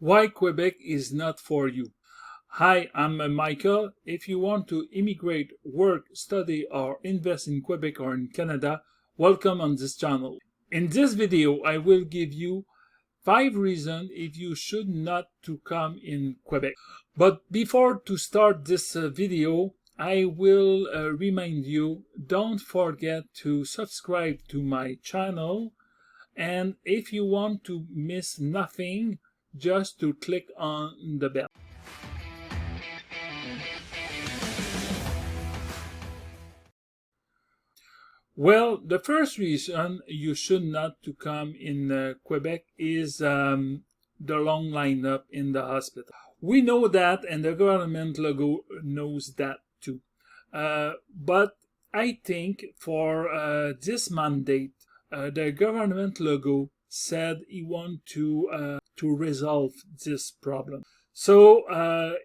Why Quebec is not for you. Hi, I'm Michael. If you want to immigrate, work, study, or invest in Quebec or in Canada, welcome on this channel. In this video, I will give you 5 reasons if you should not to come in Quebec. But before to start this video, I will remind you, don't forget to subscribe to my channel, and if you want to miss nothing, just to click on the bell. Well, the first reason you should not to come in Quebec is the long lineup in the hospital. We know that, and the government logo knows that too. But I think for this mandate, the government logo said he want to resolve this problem. So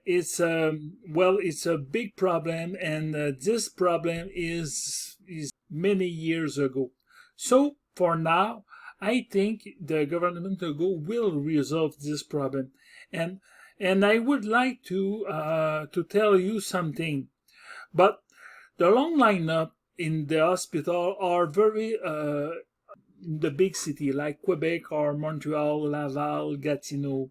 it's a big problem, and this problem is many years ago. So for now, I think the government logo will resolve this problem, and I would like to tell you something. But the long lineup in the hospital are very in the big city like Quebec or Montreal, Laval, Gatineau.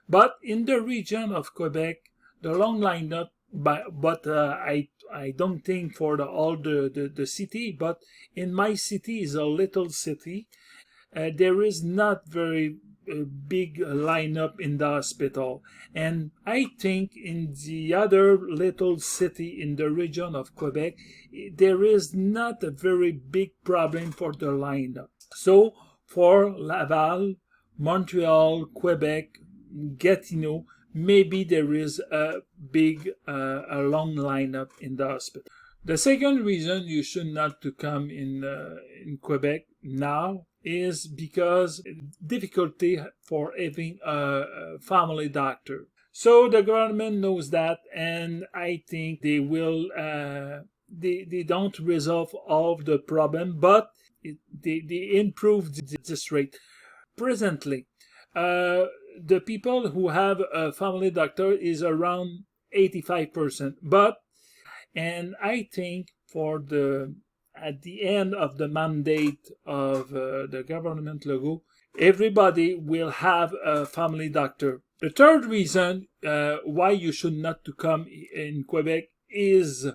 But in the region of Quebec, the long lineup, but I don't think for all the city, but in my city is a little city. There is not very big lineup in the hospital, and I think in the other little city in the region of Quebec, there is not a very big problem for the lineup. So for Laval, Montreal, Quebec, Gatineau, maybe there is a long lineup in the hospital. The second reason you should not to come in Quebec now is because difficulty for having a family doctor. So the government knows that, and I think they will they don't resolve all of the problem, but they improve this rate. Presently, the people who have a family doctor is around 85%, and I think for at the end of the mandate of the government logo, everybody will have a family doctor. The third reason why you should not to come in Quebec is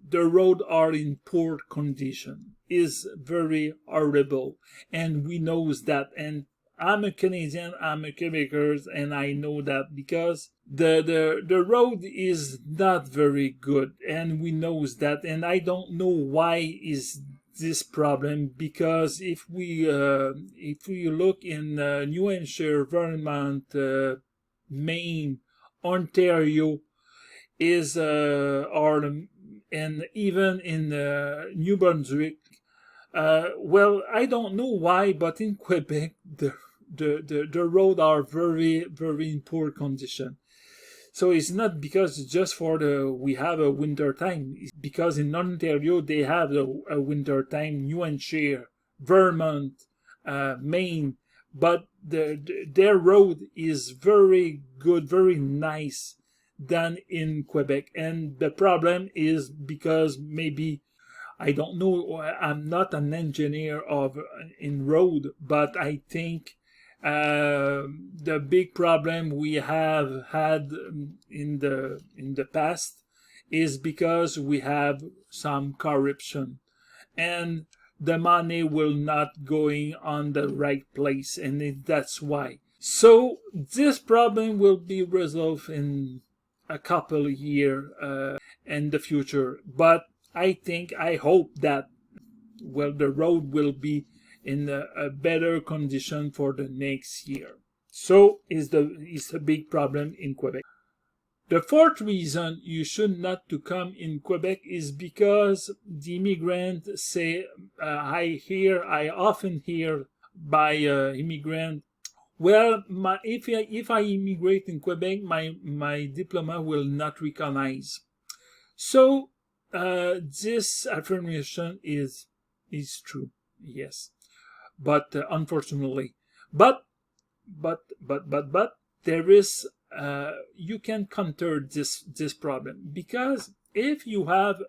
the roads are in poor condition, is very horrible, and we knows that. And I'm a Canadian, I'm a Quebecer, and I know that because the road is not very good, and we knows that, and I don't know why is this problem, because if we look in New Hampshire, Vermont, Maine, Ontario, is and even in New Brunswick. Well, I don't know why, but in Quebec, the roads are very, very in poor condition. So it's not because it's just for we have a winter time. It's because in Ontario they have a winter time. New Hampshire, Vermont, Maine, but their road is very good, very nice than in Quebec. And the problem is because maybe, I don't know, I'm not an engineer in road, but I think the big problem we have had in the past is because we have some corruption, and the money will not going on the right place, and that's why. So this problem will be resolved in a couple of years in the future, but I hope that, well, the road will be in a better condition for the next year. So is a big problem in Quebec. The fourth reason you should not to come in Quebec is because the immigrant say, I often hear by immigrant, well, if I immigrate in Quebec, my diploma will not recognize. So this affirmation is true, yes, but unfortunately, but there is you can counter this problem, because if you have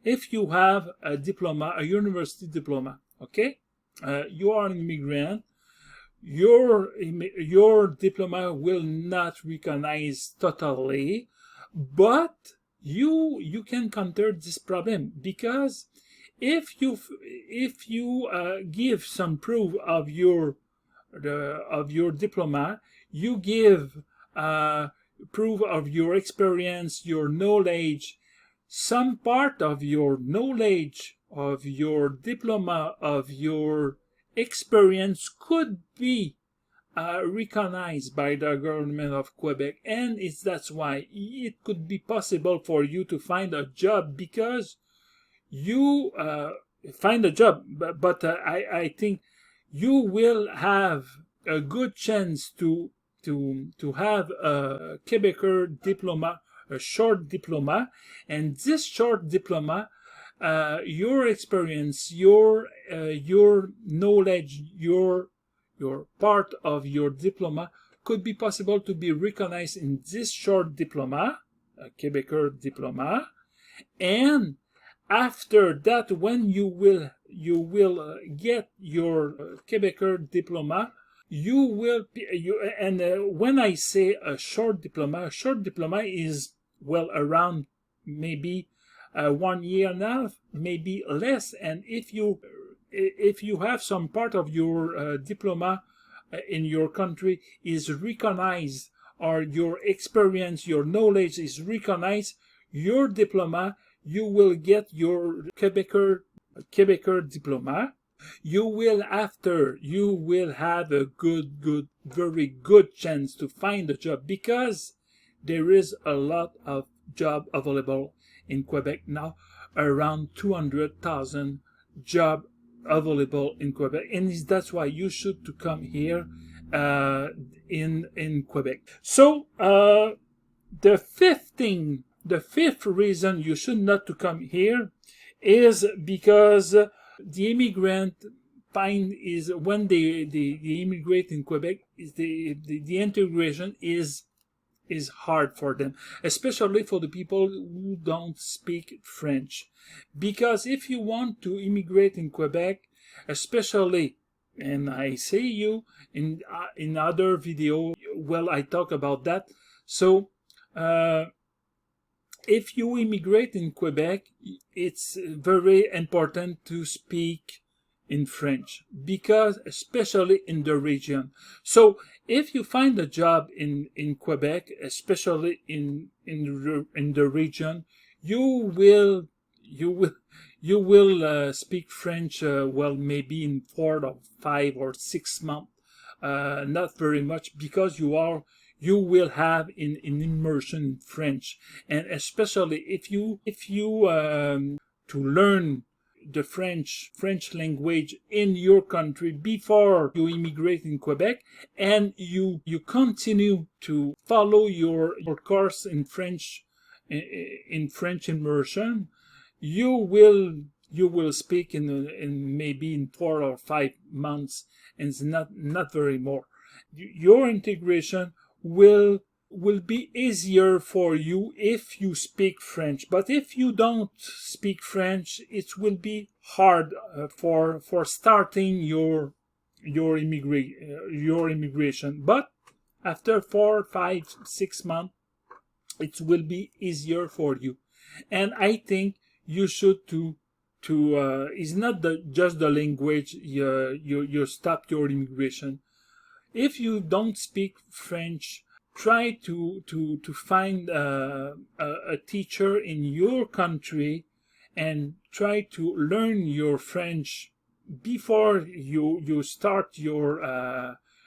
if you have a diploma, a university diploma, okay, you are an immigrant, your diploma will not recognize totally, but you can counter this problem, because if you give some proof of your diploma, you give proof of your experience, your knowledge, some part of your knowledge, of your diploma, of your experience could be recognized by the government of Quebec, and that's why it could be possible for you to find a job, because you find a job, but I think you will have a good chance to have a Quebecer diploma, a short diploma, and this short diploma, your experience, your knowledge, your part of your diploma could be possible to be recognized in this short diploma, a Quebecer diploma, and after that, when you will get your Quebecer diploma, you will when I say a short diploma is, well, around maybe 1 year and a half, maybe less. And if you have some part of your diploma in your country is recognized, or your experience, your knowledge is recognized, your diploma, you will get your Quebecer diploma. You will have a very good chance to find a job, because there is a lot of job available in Quebec now, around 200,000 job available in Quebec, and that's why you should to come here in Quebec. So the fifth reason you should not to come here is because the immigrant find is when they immigrate in Quebec, is the integration is hard for them, especially for the people who don't speak French. Because if you want to immigrate in Quebec, especially, and I say you in other video, well, I talk about that. So if you immigrate in Quebec, it's very important to speak in French, because especially in the region. So if you find a job in Quebec, especially in the region, you will speak French, well, maybe in 4 or 5 or 6 months, not very much, because you will have an immersion in French. And especially if you to learn the French language in your country before you immigrate in Quebec, and you continue to follow your course in French immersion, you will speak in maybe in 4 or 5 months, and it's not very more. Your integration will be easier for you if you speak French. But if you don't speak French, it will be hard for starting your immigration. But after 4, 5, 6 months, it will be easier for you. And I think you should it's not just the language you stop your immigration. If you don't speak French, try to find a teacher in your country and try to learn your French before you start your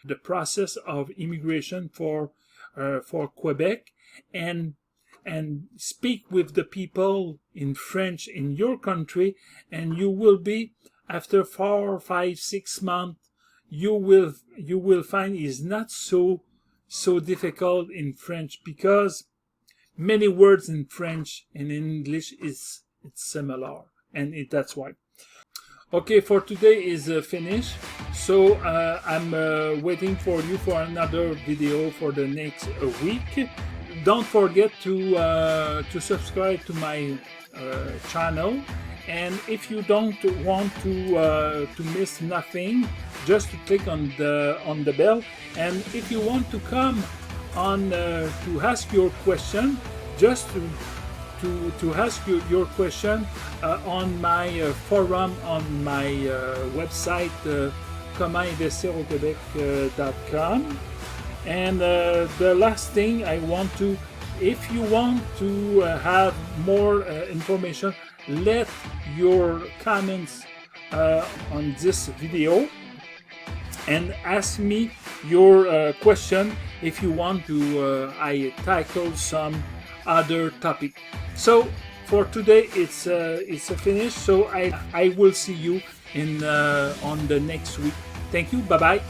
the process of immigration for Quebec, and speak with the people in French in your country, and you will be, after 4, 5, 6 months, you will find it's not so difficult in French, because many words in French and in English it's similar, and that's why. Okay, for today is finished. So So I'm waiting for you for another video for the next week. Don't forget to subscribe to my channel, and if you don't want to miss nothing, just to click on the bell. And if you want to come on to ask your question, just to ask your question on my forum on my website commentinvestirauquebec.com. And the last thing I want to, if you want to have more information, let your comments on this video and ask me your question if you want to I tackle some other topic. So for today it's a finish. So I will see you in on the next week. Thank you. Bye bye.